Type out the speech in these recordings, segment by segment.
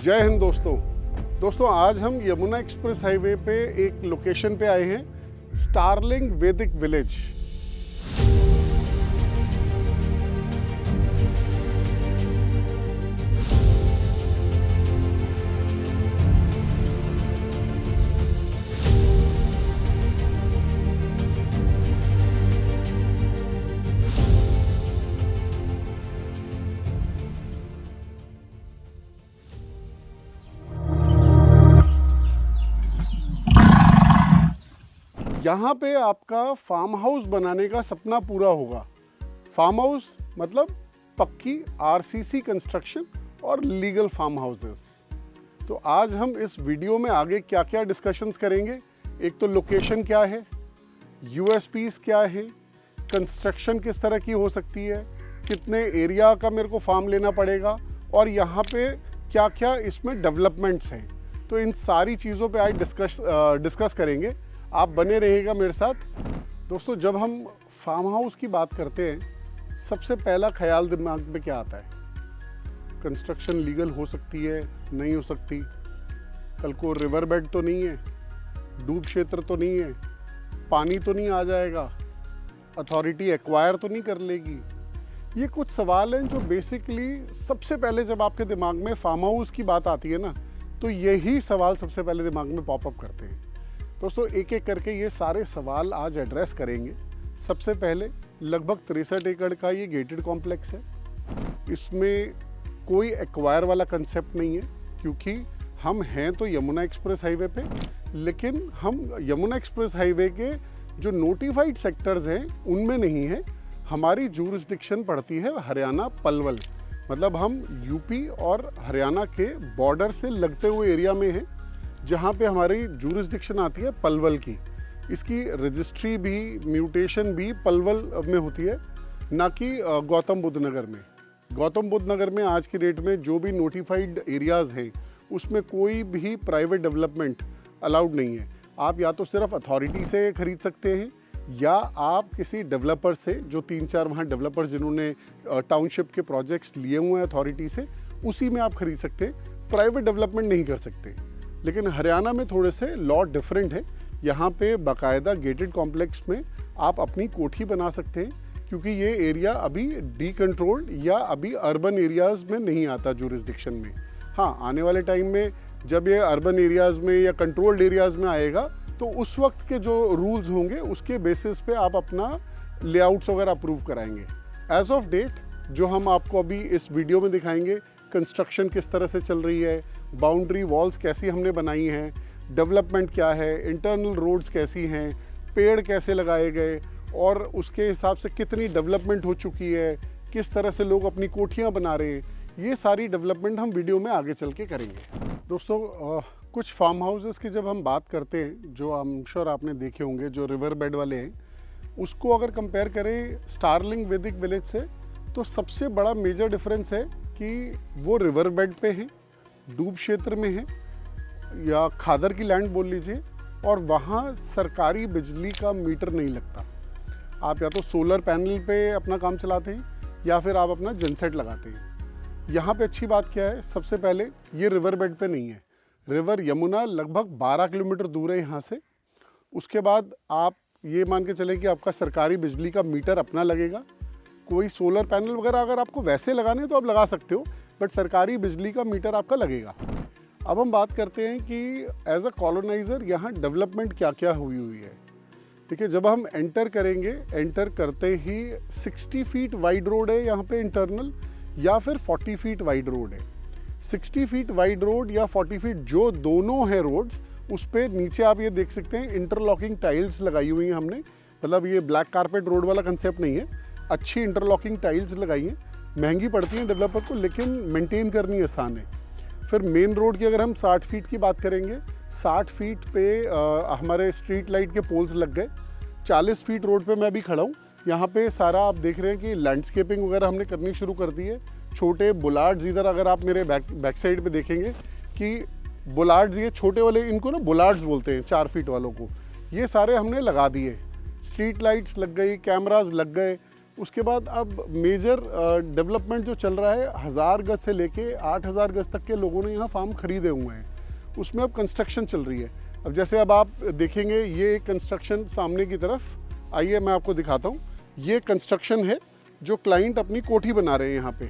जय हिंद दोस्तों आज हम यमुना एक्सप्रेस हाईवे पे एक लोकेशन पे आए हैं, स्टारलिंग वैदिक विलेज। यहाँ पे आपका फार्म हाउस बनाने का सपना पूरा होगा। फार्म हाउस मतलब पक्की आरसीसी कंस्ट्रक्शन और लीगल फार्म हाउसेस। तो आज हम इस वीडियो में आगे क्या क्या डिस्कशंस करेंगे। एक तो लोकेशन क्या है, यूएसपीज क्या है, कंस्ट्रक्शन किस तरह की हो सकती है, कितने एरिया का मेरे को फार्म लेना पड़ेगा और यहाँ पे क्या क्या इसमें डेवलपमेंट्स हैं। तो इन सारी चीज़ों पे आज डिस्कस करेंगे। आप बने रहिएगा मेरे साथ। दोस्तों, जब हम फार्म हाउस की बात करते हैं, सबसे पहला ख्याल दिमाग में क्या आता है? कंस्ट्रक्शन लीगल हो सकती है, नहीं हो सकती, कल को रिवर बेड तो नहीं है, डूब क्षेत्र तो नहीं है, पानी तो नहीं आ जाएगा, अथॉरिटी एक्वायर तो नहीं कर लेगी। ये कुछ सवाल हैं जो बेसिकली सबसे पहले जब आपके दिमाग में फार्म हाउस की बात आती है ना, तो यही सवाल सबसे पहले दिमाग में पॉपअप करते हैं। दोस्तों, एक एक करके ये सारे सवाल आज एड्रेस करेंगे। सबसे पहले लगभग 63 एकड़ का ये गेटेड कॉम्प्लेक्स है। इसमें कोई एक्वायर वाला कंसेप्ट नहीं है, क्योंकि हम हैं तो यमुना एक्सप्रेस हाईवे पे, लेकिन हम यमुना एक्सप्रेस हाईवे के जो नोटिफाइड सेक्टर्स हैं उनमें नहीं है। हमारी जूरिसडिक्शन पड़ती है हरियाणा पलवल, मतलब हम यूपी और हरियाणा के बॉर्डर से लगते हुए एरिया में हैं, जहाँ पे हमारी जूरिसडिक्शन आती है पलवल की। इसकी रजिस्ट्री भी, म्यूटेशन भी पलवल में होती है, ना कि गौतम बुद्ध नगर में। गौतम बुद्ध नगर में आज की डेट में जो भी नोटिफाइड एरियाज़ हैं उसमें कोई भी प्राइवेट डेवलपमेंट अलाउड नहीं है। आप या तो सिर्फ अथॉरिटी से ख़रीद सकते हैं, या आप किसी डेवलपर से, जो 3-4 वहाँ डेवलपर्स जिन्होंने टाउनशिप के प्रोजेक्ट्स लिए हुए हैं अथॉरिटी से, उसी में आप खरीद सकते हैं। प्राइवेट डेवलपमेंट नहीं कर सकते। लेकिन हरियाणा में थोड़े से लॉ डिफरेंट है। यहाँ पे बाकायदा गेटेड कॉम्प्लेक्स में आप अपनी कोठी बना सकते हैं, क्योंकि ये एरिया अभी डीकंट्रोल्ड या अभी अर्बन एरियाज़ में नहीं आता जूरिसडिक्शन में। हाँ, आने वाले टाइम में जब ये अर्बन एरियाज़ में या कंट्रोल्ड एरियाज़ में आएगा, तो उस वक्त के जो रूल्स होंगे उसके बेसिस पे आप अपना लेआउट्स वगैरह अप्रूव कराएंगे। एज ऑफ डेट जो हम आपको अभी इस वीडियो में दिखाएंगे, कंस्ट्रक्शन किस तरह से चल रही है, बाउंड्री वॉल्स कैसी हमने बनाई हैं, डेवलपमेंट क्या है, इंटरनल रोड्स कैसी हैं, पेड़ कैसे लगाए गए और उसके हिसाब से कितनी डेवलपमेंट हो चुकी है, किस तरह से लोग अपनी कोठियाँ बना रहे हैं, ये सारी डेवलपमेंट हम वीडियो में आगे चल के करेंगे। दोस्तों, कुछ फार्म हाउसेस की जब हम बात करते हैं, जो आई एम श्योर आपने देखे होंगे, जो रिवर बेड वाले हैं, उसको अगर कंपेयर करें स्टारलिंग वैदिक विलेज से, तो सबसे बड़ा मेजर डिफरेंस है कि वो रिवर बेड पे हैं, डूब क्षेत्र में है, या खादर की लैंड बोल लीजिए, और वहाँ सरकारी बिजली का मीटर नहीं लगता। आप या तो सोलर पैनल पे अपना काम चलाते हैं, या फिर आप अपना जनसेट लगाते हैं। यहाँ पे अच्छी बात क्या है? सबसे पहले ये रिवर बेड पे नहीं है। रिवर यमुना लगभग 12 किलोमीटर दूर है यहाँ से। उसके बाद आप ये मान के चलें कि आपका सरकारी बिजली का मीटर अपना लगेगा। कोई सोलर पैनल वगैरह अगर आपको वैसे लगाने हैं तो आप लगा सकते हो, बट सरकारी बिजली का मीटर आपका लगेगा। अब हम बात करते हैं कि एज अ कॉलोनाइज़र यहाँ डेवलपमेंट क्या क्या हुई है। देखिए, जब हम एंटर करेंगे, एंटर करते ही 60 फीट वाइड रोड है यहाँ पे इंटरनल, या फिर 40 फीट वाइड रोड है। 60 फीट वाइड रोड या 40 फीट जो दोनों हैं रोड्स, उस पर नीचे आप ये देख सकते हैं इंटरलॉकिंग टाइल्स लगाई हुई हैं हमने। मतलब ये ब्लैक कारपेट रोड वाला कंसेप्ट नहीं है, अच्छी इंटरलॉकिंग टाइल्स लगाई हैं। महंगी पड़ती हैं डेवलपर को, लेकिन मेंटेन करनी आसान है। फिर मेन रोड की अगर हम 60 फीट की बात करेंगे, 60 फीट पे हमारे स्ट्रीट लाइट के पोल्स लग गए। 40 फीट रोड पे मैं अभी खड़ा हूँ, यहाँ पे सारा आप देख रहे हैं कि लैंडस्केपिंग वगैरह हमने करनी शुरू कर दी है। छोटे बुलार्ड्स, इधर अगर आप मेरे बैक साइड पे देखेंगे कि बुलार्ड्स, ये छोटे वाले, इनको ना बुलार्ड्स बोलते हैं 4 फीट वालों को, ये सारे हमने लगा दिए। स्ट्रीट लाइट्स लग गई, कैमराज लग गए, उसके बाद अब मेजर डेवलपमेंट जो चल रहा है, 1000 गज से लेके 8000 गज तक के लोगों ने यहाँ फार्म खरीदे हुए हैं, उसमें अब कंस्ट्रक्शन चल रही है। अब जैसे अब आप देखेंगे ये एक कंस्ट्रक्शन सामने की तरफ, आइए मैं आपको दिखाता हूँ। ये कंस्ट्रक्शन है जो क्लाइंट अपनी कोठी बना रहे हैं। यहाँ पे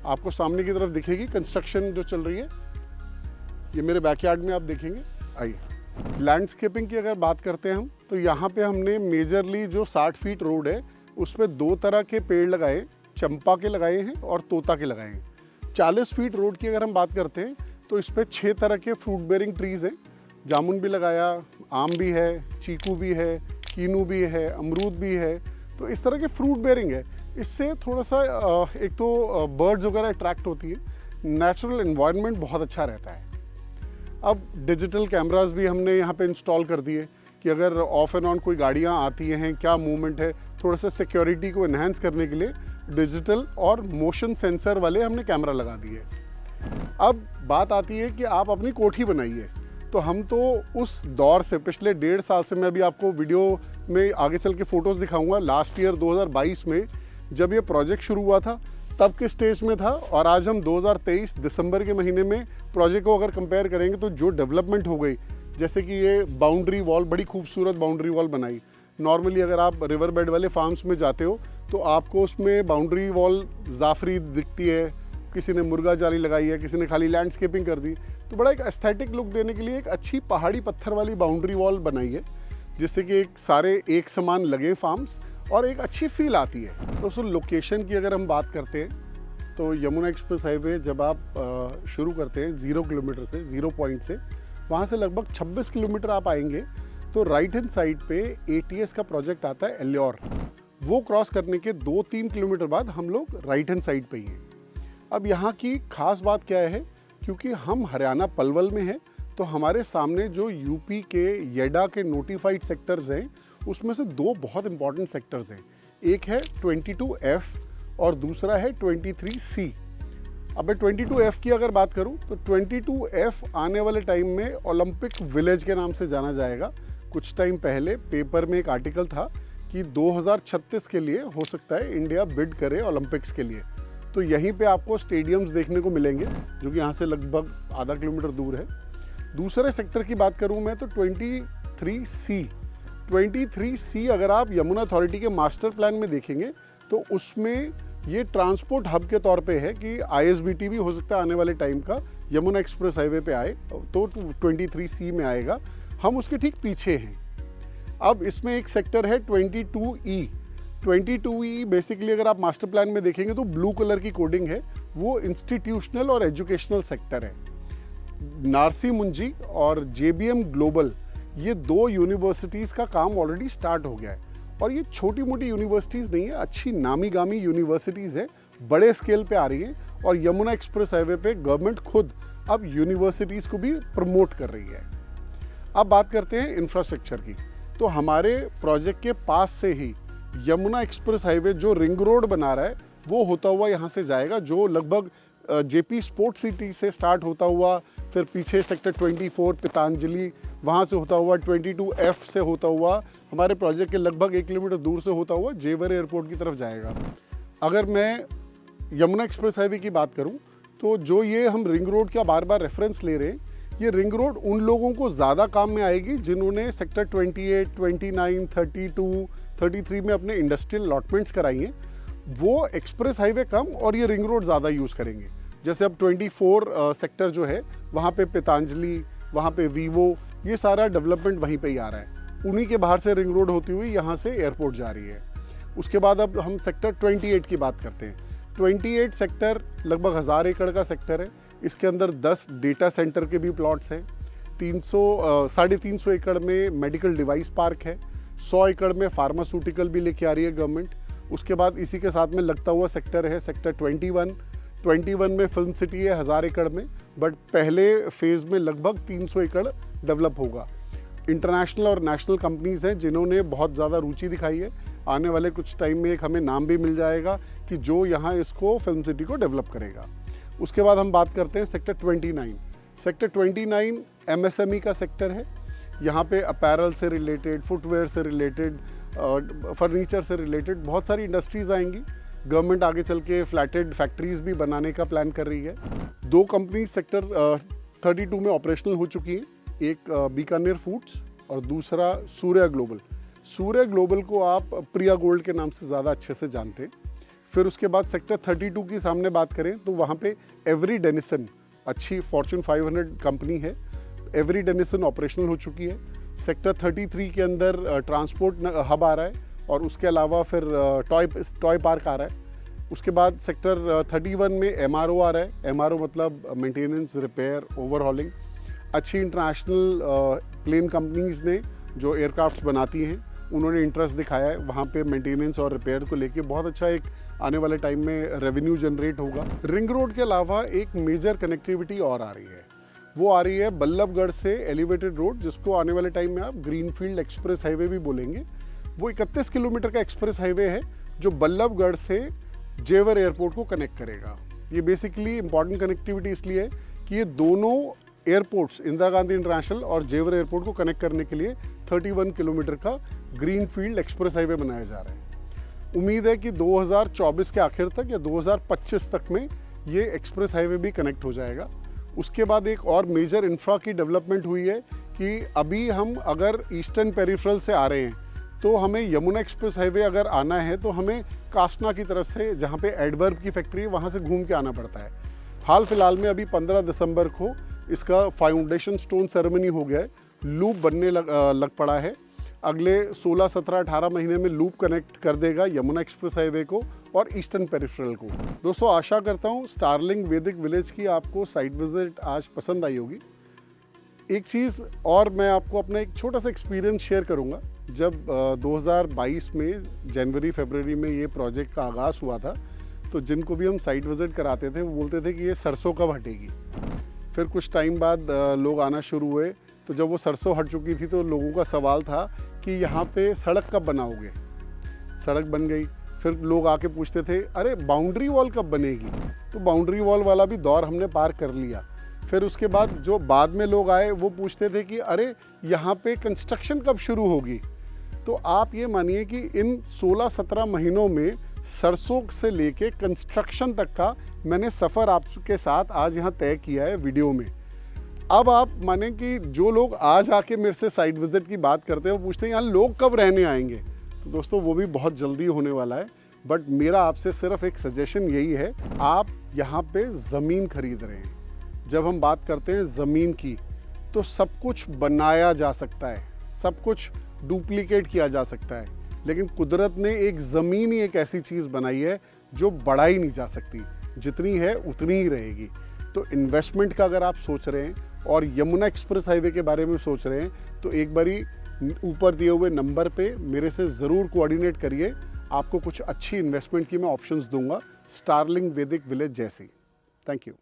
आपको सामने की तरफ दिखेगी कंस्ट्रक्शन जो चल रही है, ये मेरे बैकयार्ड में आप देखेंगे। आइए, लैंडस्केपिंग की अगर बात करते हैं हम, तो यहाँ पे हमने मेजरली जो 60 फीट रोड है उस पर 2 तरह के पेड़ लगाए, चंपा के लगाए हैं और तोता के लगाए हैं। 40 फीट रोड की अगर हम बात करते हैं तो इस पर 6 तरह के फ्रूट बेयरिंग ट्रीज़ हैं। जामुन भी लगाया, आम भी है, चीकू भी है, कीनू भी है, अमरूद भी है। तो इस तरह के फ्रूट बेयरिंग है। इससे थोड़ा सा एक तो बर्ड्स वगैरह अट्रैक्ट होती है, नेचुरल एनवायरनमेंट बहुत अच्छा रहता है। अब डिजिटल कैमरास भी हमने यहाँ पे इंस्टॉल कर दिए कि अगर ऑफ एंड ऑन कोई गाड़ियाँ आती हैं, क्या मूवमेंट है, थोड़ा सा सिक्योरिटी को एनहांस करने के लिए डिजिटल और मोशन सेंसर वाले हमने कैमरा लगा दिए। अब बात आती है कि आप अपनी कोठी बनाइए, तो हम तो उस दौर से पिछले 1.5 साल से, मैं अभी आपको वीडियो में आगे चल के फ़ोटोज़ दिखाऊंगा, लास्ट ईयर 2022 में जब ये प्रोजेक्ट शुरू हुआ था तब के स्टेज में था, और आज हम 2023 दिसंबर के महीने में प्रोजेक्ट को अगर कंपेयर करेंगे तो जो डेवलपमेंट हो गई, जैसे कि ये बाउंड्री वॉल, बड़ी खूबसूरत बाउंड्री वॉल बनाई। नॉर्मली अगर आप रिवर बेड वाले फार्म्स में जाते हो तो आपको उसमें बाउंड्री वॉल जाफरी दिखती है, किसी ने मुर्गा जाली लगाई है, किसी ने खाली लैंडस्केपिंग कर दी। तो बड़ा एक एस्थेटिक लुक देने के लिए एक अच्छी पहाड़ी पत्थर वाली बाउंड्री वॉल बनाई है, जिससे कि एक सारे एक समान लगे फार्म्स और एक अच्छी फील आती है। तो उस लोकेशन की अगर हम बात करते हैं तो यमुना एक्सप्रेस हाईवे जब आप शुरू करते हैं 0 किलोमीटर से, 0 पॉइंट से, वहाँ से लगभग 26 किलोमीटर आप आएंगे तो राइट हैंड साइड पे ATS का प्रोजेक्ट आता है एल्योर। वो क्रॉस करने के 2-3 किलोमीटर बाद हम लोग राइट हैंड साइड पे ही हैं। अब यहाँ की खास बात क्या है, क्योंकि हम हरियाणा पलवल में हैं तो हमारे सामने जो यूपी के येडा के नोटिफाइड सेक्टर्स हैं उसमें से 2 बहुत इंपॉर्टेंट सेक्टर्स हैं। एक है 22F और दूसरा है 23C। अब मैं 22F की अगर बात करूं तो 22F आने वाले टाइम में ओलंपिक विलेज के नाम से जाना जाएगा। कुछ टाइम पहले पेपर में एक आर्टिकल था कि 2036 के लिए हो सकता है इंडिया बिड करे ओलंपिक्स के लिए। तो यहीं पे आपको स्टेडियम्स देखने को मिलेंगे जो कि यहाँ से लगभग आधा किलोमीटर दूर है। दूसरे सेक्टर की बात करूँ मैं तो 23C अगर आप यमुना अथॉरिटी के मास्टर प्लान में देखेंगे तो उसमें ये ट्रांसपोर्ट हब के तौर पे है कि ISBT भी हो सकता है आने वाले टाइम का यमुना एक्सप्रेस हाईवे पे आए, तो 23C में आएगा। हम उसके ठीक पीछे हैं। अब इसमें एक सेक्टर है 22E। 22E बेसिकली अगर आप मास्टर प्लान में देखेंगे तो ब्लू कलर की कोडिंग है, वो इंस्टीट्यूशनल और एजुकेशनल सेक्टर है। नारसी मुंजी और JBM ग्लोबल, ये 2 यूनिवर्सिटीज़ का काम ऑलरेडी स्टार्ट हो गया है। और ये छोटी मोटी यूनिवर्सिटीज़ नहीं है, अच्छी नामी गामी यूनिवर्सिटीज़ है, बड़े स्केल पे आ रही है। और यमुना एक्सप्रेस हाईवे पे गवर्नमेंट खुद अब यूनिवर्सिटीज़ को भी प्रमोट कर रही है। अब बात करते हैं इंफ्रास्ट्रक्चर की, तो हमारे प्रोजेक्ट के पास से ही यमुना एक्सप्रेस हाईवे जो रिंग रोड बना रहा है वो होता हुआ यहाँ से जाएगा, जो लगभग JP स्पोर्ट सिटी से स्टार्ट होता हुआ, फिर पीछे सेक्टर 24 पतंजलि, वहाँ से होता हुआ 22F से होता हुआ हमारे प्रोजेक्ट के लगभग 1 किलोमीटर दूर से होता हुआ जेवर एयरपोर्ट की तरफ जाएगा। अगर मैं यमुना एक्सप्रेस हाईवे की बात करूँ तो जो ये हम रिंग रोड का बार बार रेफरेंस ले रहे हैं, ये रिंग रोड उन लोगों को ज़्यादा काम में आएगी जिन्होंने सेक्टर 28, 29, 32, 33 में अपने इंडस्ट्रियल अलॉटमेंट्स कराई हैं। वो एक्सप्रेस हाईवे कम और ये रिंग रोड ज़्यादा यूज़ करेंगे। जैसे अब 24 सेक्टर जो है वहाँ पे पतंजलि, वहाँ पे वीवो, ये सारा डेवलपमेंट वहीं पे ही आ रहा है। उन्हीं के बाहर से रिंग रोड होती हुई यहाँ से एयरपोर्ट जा रही है। उसके बाद अब हम सेक्टर 28 की बात करते हैं। 28 सेक्टर लगभग 1000 एकड़ का सेक्टर है। इसके अंदर 10 डेटा सेंटर के भी प्लॉट्स हैं। 350 एकड़ में मेडिकल डिवाइस पार्क है। 100 एकड़ में फार्मास्यूटिकल भी लेके आ रही है गवर्नमेंट। उसके बाद इसी के साथ में लगता हुआ सेक्टर है सेक्टर 21 में फिल्म सिटी है 1000 एकड़ में, बट पहले फेज़ में लगभग 300 एकड़ डेवलप होगा। इंटरनेशनल और नेशनल कंपनीज़ हैं जिन्होंने बहुत ज़्यादा रुचि दिखाई है। आने वाले कुछ टाइम में एक हमें नाम भी मिल जाएगा कि जो यहाँ इसको फिल्म सिटी को डेवलप करेगा। उसके बाद हम बात करते हैं सेक्टर 29। सेक्टर 29 MSME का सेक्टर है। यहाँ पे अपैरल से रिलेटेड, फुटवेयर से रिलेटेड फर्नीचर से रिलेटेड बहुत सारी इंडस्ट्रीज़ आएंगी। गवर्नमेंट आगे चल के फ्लैटेड फैक्ट्रीज़ भी बनाने का प्लान कर रही है। 2 कंपनी सेक्टर 32 में ऑपरेशनल हो चुकी हैं, एक बीकानेर फूड्स और दूसरा सूर्या ग्लोबल। सूर्या ग्लोबल को आप प्रिया गोल्ड के नाम से ज़्यादा अच्छे से जानते हैं। फिर उसके बाद सेक्टर 32 की सामने बात करें तो वहाँ पे एवरी डेनिसन, अच्छी फॉर्च्यून 500 कंपनी है, एवरी डेनिसन ऑपरेशनल हो चुकी है। सेक्टर 33 के अंदर ट्रांसपोर्ट हब आ रहा है और उसके अलावा फिर टॉय पार्क आ रहा है। उसके बाद सेक्टर 31 में MRO आ रहा है। MRO मतलब मेंटेनेंस, रिपेयर, ओवरहॉलिंग। अच्छी इंटरनेशनल प्लेन कंपनीज़ ने जो एयरक्राफ्ट्स बनाती हैं उन्होंने इंटरेस्ट दिखाया है वहाँ पे मेंटेनेंस और रिपेयर को लेके। बहुत अच्छा एक आने वाले टाइम में रेवेन्यू जनरेट होगा। रिंग रोड के अलावा एक मेजर कनेक्टिविटी और आ रही है, वो आ रही है बल्लभगढ़ से एलिवेटेड रोड, जिसको आने वाले टाइम में आप ग्रीनफील्ड एक्सप्रेस हाईवे भी बोलेंगे। वो 31 किलोमीटर का एक्सप्रेस हाईवे है जो बल्लभगढ़ से जेवर एयरपोर्ट को कनेक्ट करेगा। ये बेसिकली इंपॉर्टेंट कनेक्टिविटी इसलिए है कि ये दोनों एयरपोर्ट्स, इंदिरा गांधी इंटरनेशनल और जेवर एयरपोर्ट को कनेक्ट करने के लिए 31 किलोमीटर का ग्रीनफील्ड एक्सप्रेस हाईवे बनाया जा रहा है। उम्मीद है कि 2024 के आखिर तक या 2025 तक में ये एक्सप्रेस हाईवे भी कनेक्ट हो जाएगा। उसके बाद एक और मेजर इंफ्रा की डेवलपमेंट हुई है कि अभी हम अगर ईस्टर्न पेरिफेरल से आ रहे हैं तो हमें यमुना एक्सप्रेस हाईवे अगर आना है तो हमें कासना की तरफ से, जहाँ पे एडवर्ब की फैक्ट्री है, वहाँ से घूम के आना पड़ता है। हाल फिलहाल में अभी 15 दिसंबर को इसका फाउंडेशन स्टोन सेरेमनी हो गया है, लूप बनने लग पड़ा है। अगले 16, 17, 18 महीने में लूप कनेक्ट कर देगा यमुना एक्सप्रेस हाईवे को और ईस्टर्न पेरिफेरल को। दोस्तों, आशा करता हूँ स्टारलिंग वैदिक विलेज की आपको साइट विजिट आज पसंद आई होगी। एक चीज़ और मैं आपको अपना एक छोटा सा एक्सपीरियंस शेयर करूँगा। जब 2022 में जनवरी-फरवरी में ये प्रोजेक्ट का आगाज़ हुआ था तो जिनको भी हम साइट विजिट कराते थे वो बोलते थे कि ये सरसों कब हटेगी। फिर कुछ टाइम बाद लोग आना शुरू हुए, तो जब वो सरसों हट चुकी थी तो लोगों का सवाल था कि यहाँ पे सड़क कब बनाओगे। सड़क बन गई, फिर लोग आके पूछते थे अरे बाउंड्री वॉल कब बनेगी। तो बाउंड्री वॉल वाला भी दौर हमने पार कर लिया। फिर उसके बाद जो बाद में लोग आए वो पूछते थे कि अरे यहाँ पे कंस्ट्रक्शन कब शुरू होगी। तो आप ये मानिए कि इन 16-17 महीनों में सरसों से लेके कंस्ट्रक्शन तक का मैंने सफ़र आपके साथ आज यहाँ तय किया है वीडियो में। अब आप माने कि जो लोग आज आके मेरे से साइट विजिट की बात करते हैं वो पूछते हैं यहाँ लोग कब रहने आएंगे। तो दोस्तों, वो भी बहुत जल्दी होने वाला है। बट मेरा आपसे सिर्फ एक सजेशन यही है, आप यहाँ पे ज़मीन खरीद रहे हैं। जब हम बात करते हैं ज़मीन की तो सब कुछ बनाया जा सकता है, सब कुछ डुप्लीकेट किया जा सकता है, लेकिन कुदरत ने एक ज़मीन ही एक ऐसी चीज़ बनाई है जो बढ़ाई नहीं जा सकती, जितनी है उतनी ही रहेगी। तो इन्वेस्टमेंट का अगर आप सोच रहे हैं और यमुना एक्सप्रेस हाईवे के बारे में सोच रहे हैं तो एक बारी ऊपर दिए हुए नंबर पे मेरे से ज़रूर कोऑर्डिनेट करिए। आपको कुछ अच्छी इन्वेस्टमेंट की मैं ऑप्शंस दूंगा स्टारलिंग वैदिक विलेज जैसी। Thank you.